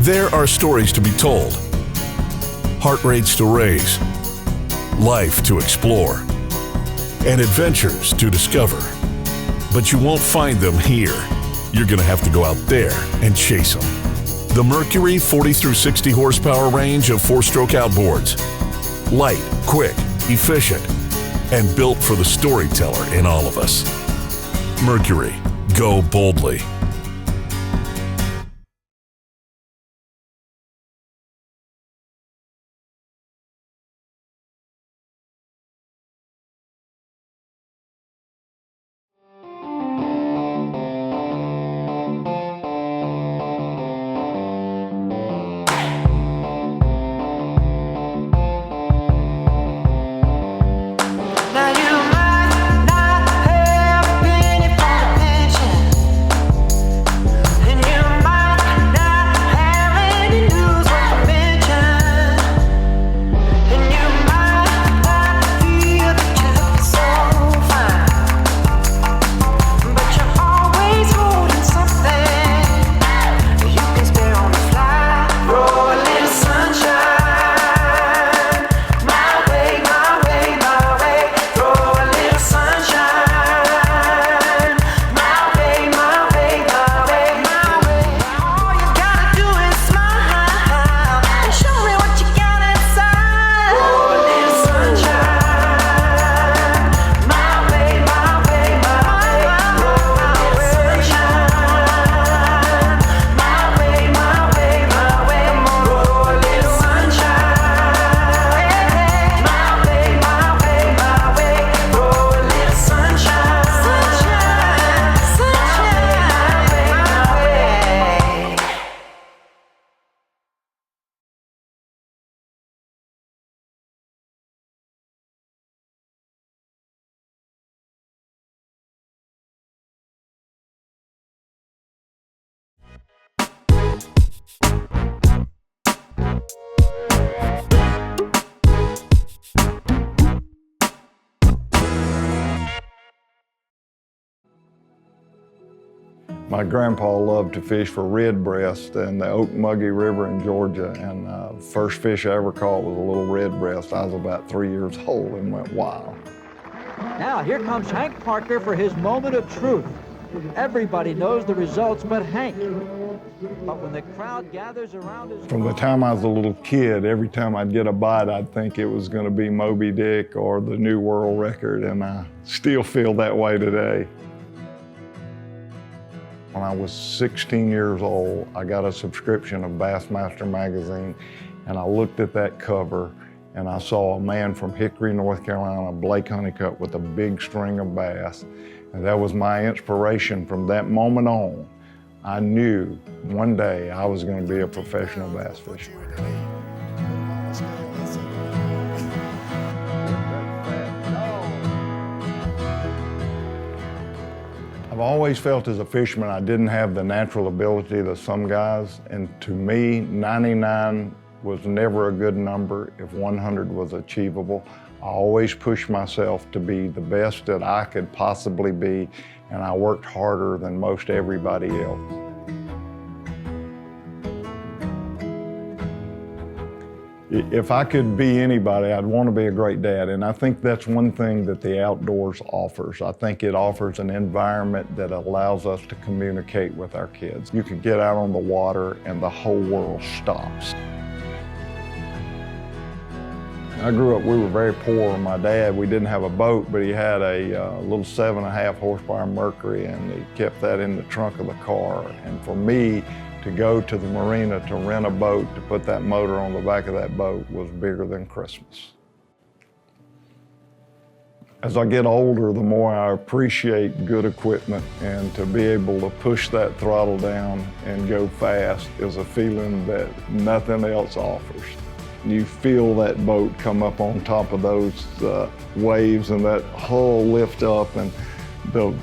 There are stories to be told, heart rates to raise, life to explore, and adventures to discover. But you won't find them here. You're going to have to go out there and chase them. The Mercury 40 through 60 horsepower range of 4-stroke outboards. Light, quick, efficient, and built for the storyteller in all of us. Mercury, go boldly. My grandpa loved to fish for redbreast in the Okmulgee River in Georgia, and the first fish I ever caught was a little redbreast. I was about 3 years old and went wild. Now here comes Hank Parker for his moment of truth. Everybody knows the results but Hank. But when the crowd gathers around his... From the time I was a little kid, every time I'd get a bite, I'd think it was going to be Moby Dick or the new world record, and I still feel that way today. When I was 16 years old, I got a subscription of Bassmaster magazine, and I looked at that cover and I saw a man from Hickory, North Carolina, Blake Honeycutt, with a big string of bass. And that was my inspiration. From that moment on, I knew one day I was going to be a professional bass fisherman. I've always felt as a fisherman I didn't have the natural ability that some guys, and to me, 99 was never a good number if 100 was achievable. I always pushed myself to be the best that I could possibly be, and I worked harder than most everybody else. If I could be anybody, I'd want to be a great dad, and I think that's one thing that the outdoors offers. I think it offers an environment that allows us to communicate with our kids. You can get out on the water and the whole world stops. I grew up, we were very poor. My dad, we didn't have a boat, but he had a little 7.5 horsepower Mercury, and he kept that in the trunk of the car. And for me, to go to the marina to rent a boat, to put that motor on the back of that boat was bigger than Christmas. As I get older, the more I appreciate good equipment, and to be able to push that throttle down and go fast is a feeling that nothing else offers. You feel that boat come up on top of those waves, and that hull lift up, and the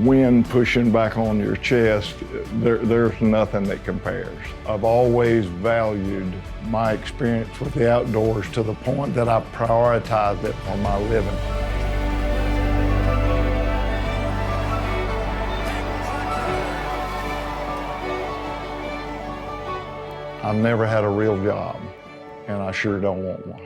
wind pushing back on your chest, there's nothing that compares. I've always valued my experience with the outdoors to the point that I prioritize it for my living. I've never had a real job, and I sure don't want one.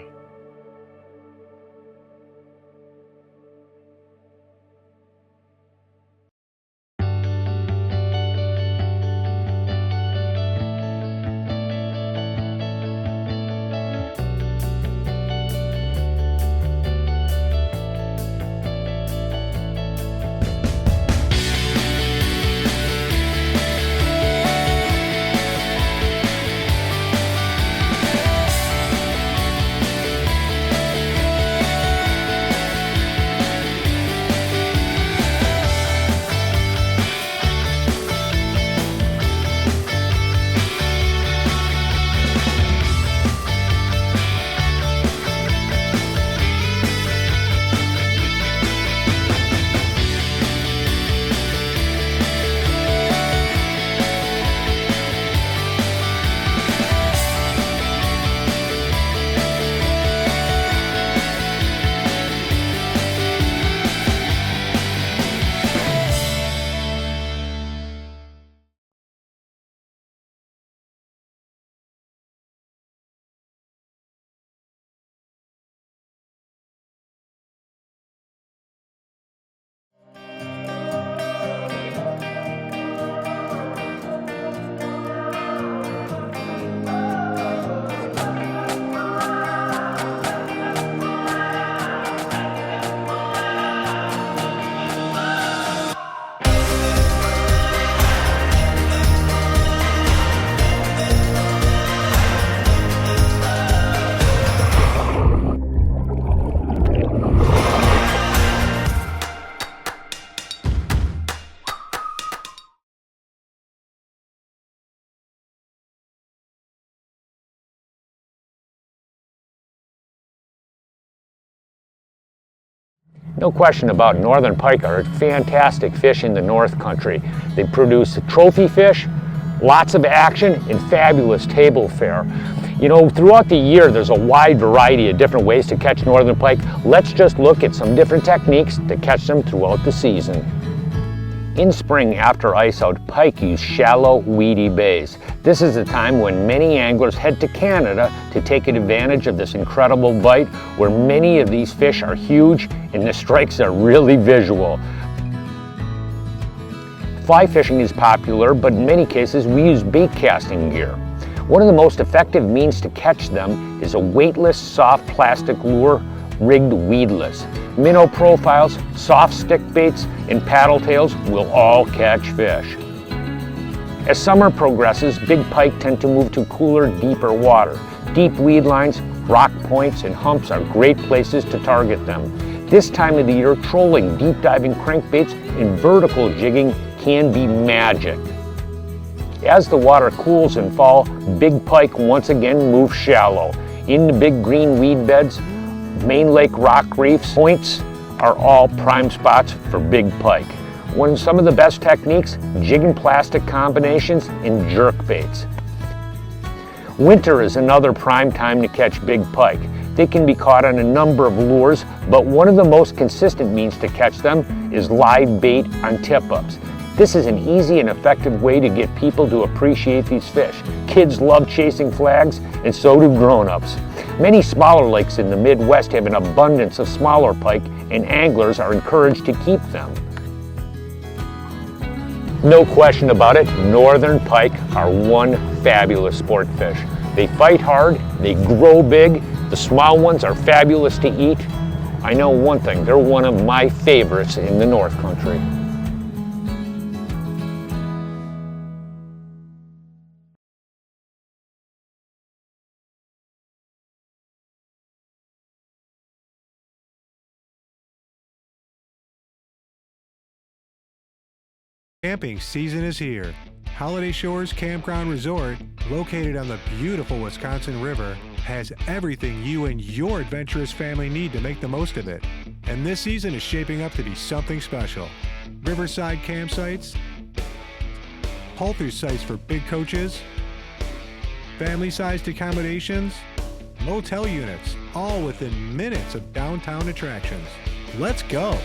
No question about northern pike are fantastic fish in the North Country. They produce trophy fish, lots of action, and fabulous table fare. You know, throughout the year there's a wide variety of different ways to catch northern pike. Let's just look at some different techniques to catch them throughout the season. In spring, after ice out, pike use shallow, weedy bays. This is the time when many anglers head to Canada to take advantage of this incredible bite, where many of these fish are huge and the strikes are really visual. Fly fishing is popular, but in many cases we use bait casting gear. One of the most effective means to catch them is a weightless, soft plastic lure rigged weedless. Minnow profiles, soft stick baits, and paddle tails will all catch fish. As summer progresses, big pike tend to move to cooler, deeper water. Deep weed lines, rock points, and humps are great places to target them. This time of the year, trolling, deep diving crankbaits, and vertical jigging can be magic. As the water cools in fall, big pike once again move shallow. In the big green weed beds, main lake rock reefs, points are all prime spots for big pike. One of some of the best techniques, jig and plastic combinations and jerk baits. Winter is another prime time to catch big pike. They can be caught on a number of lures, but one of the most consistent means to catch them is live bait on tip-ups. This is an easy and effective way to get people to appreciate these fish. Kids love chasing flags, and so do grown-ups. Many smaller lakes in the Midwest have an abundance of smaller pike, and anglers are encouraged to keep them. No question about it, northern pike are one fabulous sport fish. They fight hard, they grow big, the small ones are fabulous to eat. I know one thing, they're one of my favorites in the North Country. Camping season is here. Holiday Shores Campground Resort, located on the beautiful Wisconsin River, has everything you and your adventurous family need to make the most of it. And this season is shaping up to be something special. Riverside campsites, pull-through sites for big coaches, family-sized accommodations, motel units, all within minutes of downtown attractions. Let's go!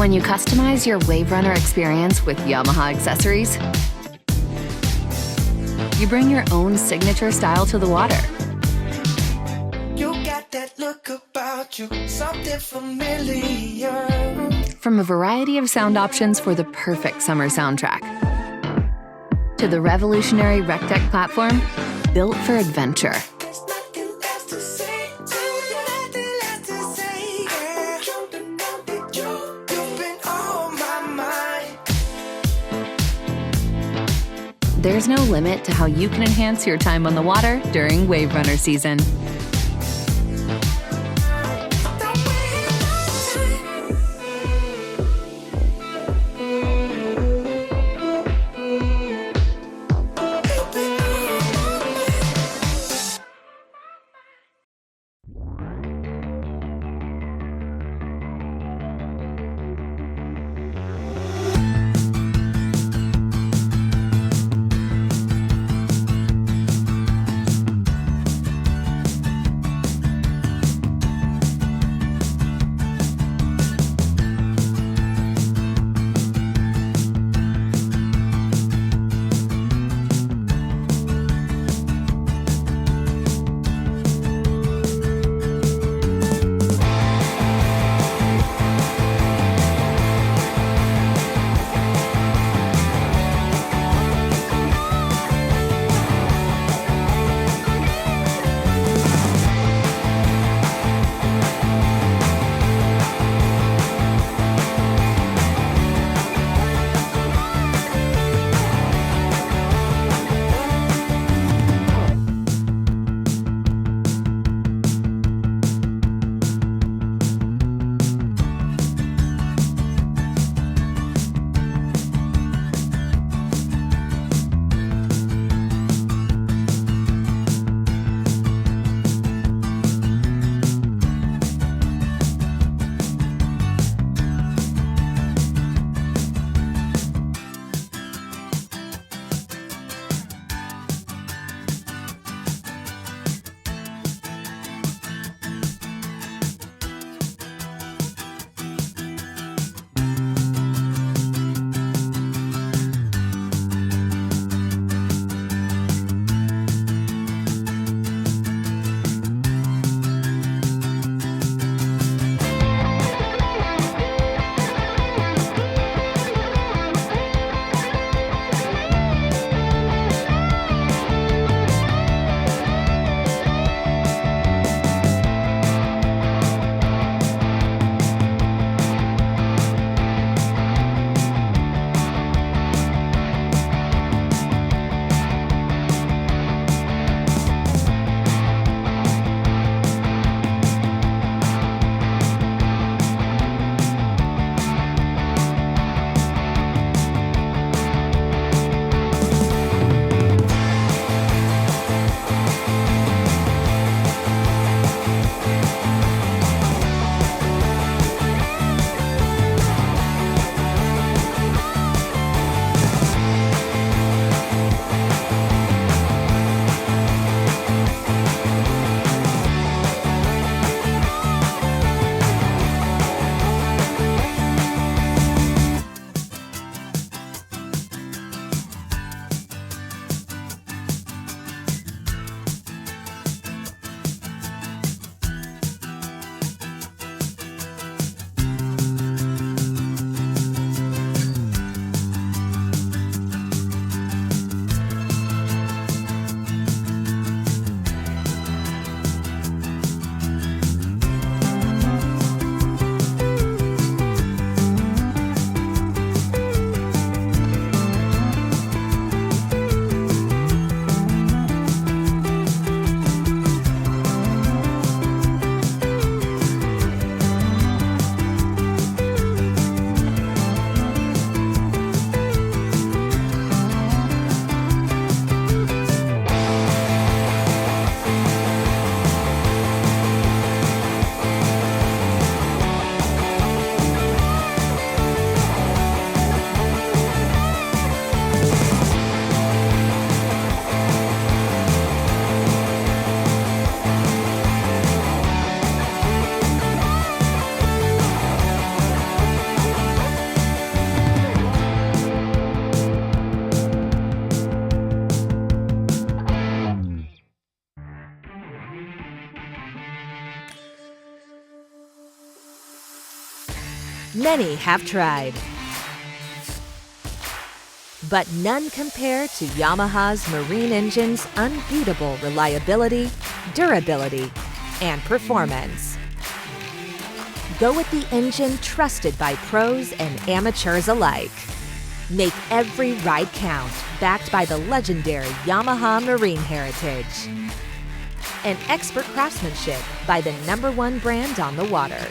When you customize your Wave Runner experience with Yamaha accessories, you bring your own signature style to the water. You got that look about you, something familiar. From a variety of sound options for the perfect summer soundtrack, to the revolutionary RecTech platform built for adventure. There's nothing less to say, nothing less to say, yeah. You've been on my mind. There's no limit to how you can enhance your time on the water during Wave Runner season. Many have tried, but none compare to Yamaha's marine engine's unbeatable reliability, durability, and performance. Go with the engine trusted by pros and amateurs alike. Make every ride count, backed by the legendary Yamaha marine heritage. And expert craftsmanship by the #1 brand on the water.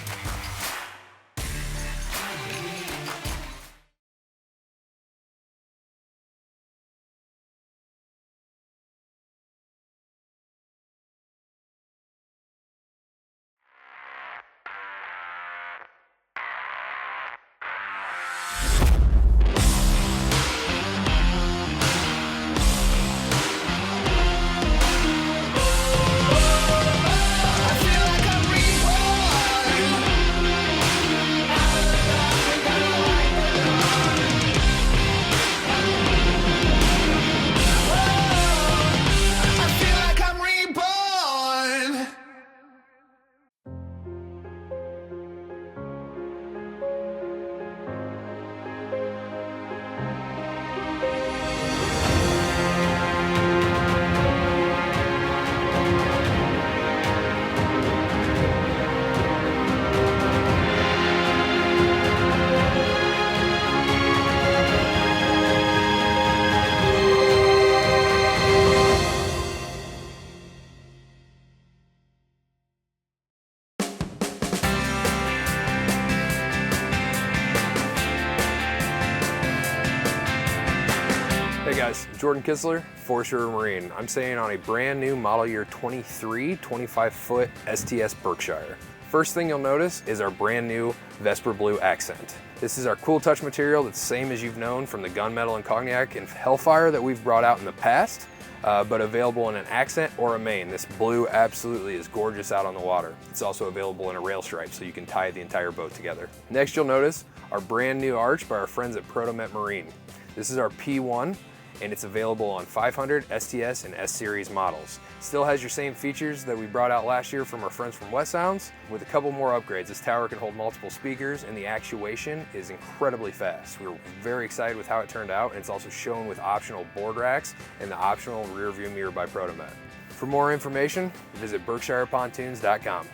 Hey guys, Jordan Kisler, Foreshore Marine. I'm staying on a brand new model year 23 25-foot STS Berkshire. First thing you'll notice is our brand new Vesper Blue accent. This is our cool touch material that's the same as you've known from the Gunmetal and Cognac and Hellfire that we've brought out in the past, but available in an accent or a main. This blue absolutely is gorgeous out on the water. It's also available in a rail stripe so you can tie the entire boat together. Next you'll notice our brand new arch by our friends at Protomet Marine. This is our P1. And it's available on 500, STS, and S-Series models. Still has your same features that we brought out last year from our friends from Wet Sounds, with a couple more upgrades. This tower can hold multiple speakers, and the actuation is incredibly fast. We were very excited with how it turned out, and it's also shown with optional board racks and the optional rear view mirror by Protomet. For more information, visit BerkshirePontoons.com.